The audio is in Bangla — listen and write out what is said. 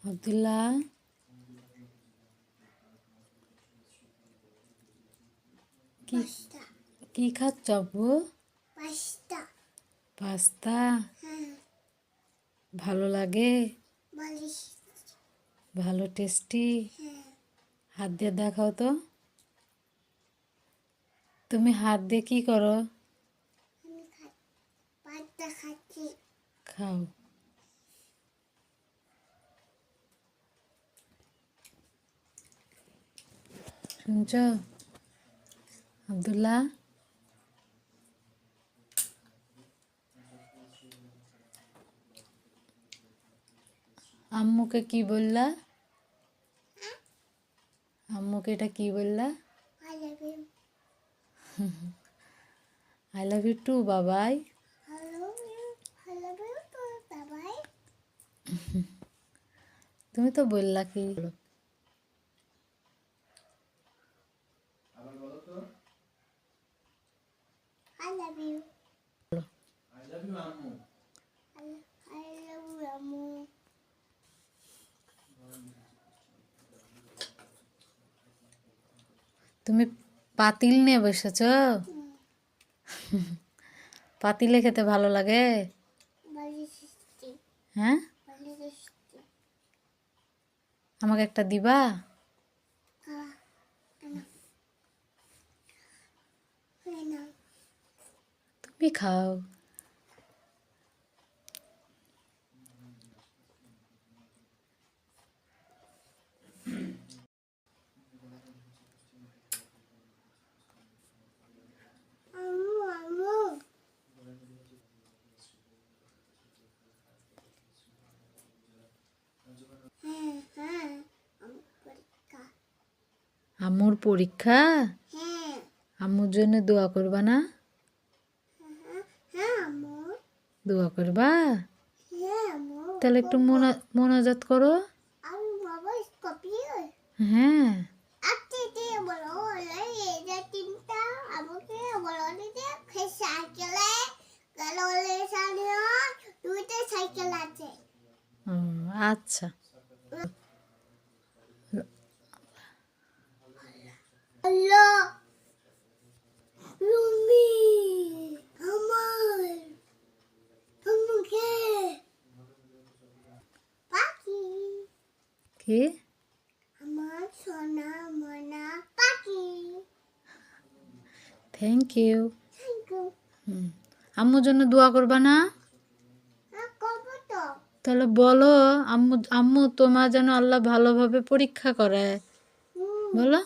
আব্দুল্লাহ কি কি খাচ্ছ আব্বু? পাস্তা। পাস্তা হ্যাঁ, ভালো লাগে? বালিশ। ভালো টেস্টি? হ্যাঁ, হাত দিয়ে দেখাও তো। তুমি হাত দিয়ে কি করো? আমি পাস্তা খাচ্ছি। খাও। শুনছ আব্দুল্লাহ? আম্মুকে কি বললা? আম্মুকে এটা কি বললা? I love you. I love you too বাবাই। I love you. I love you too. Bye-bye. তুমি তো বললা কি? I love you. I love you, Ammu. I love you, Ammu. তুমি পাতিল নিয়ে বসেছ? পাতিলে খেতে ভালো লাগে? বালিশ। হ্যাঁ, বালিশ। আমাকে একটা দিবা? তুমি খাও। Ammu, Ammu. হ্যাঁ, হ্যাঁ, আমার পরীক্ষা। আম্মুর পরীক্ষা? হ্যাঁ, আম্মুর জন্য দোয়া করবা না? হ্যাঁ, হ্যাঁ, আম্মু। দোয়া করবা? হ্যাঁ, আম্মু। তাহলে একটু মোনাজাত করো। আমি বাবা স্কপিও। হ্যাঁ, আজকে দিয়ে বলো হলে এই যে তিনটা আমাকে বলো দিতে সাইকেলে গেল হলে সানিয়া দুইটা সাইকেল আছে। ও, আচ্ছা। আল্লাহ রুমি আমার তোমাকে পাখি কি? আমার সোনা মনা পাখি। Thank you. Thank you. আম্মুর জন্য দোয়া করবা না? করবো তো। তাহলে বলো, আম্মু আম্মু তোমার যেন আল্লাহ ভালোভাবে পরীক্ষা করে। বলো।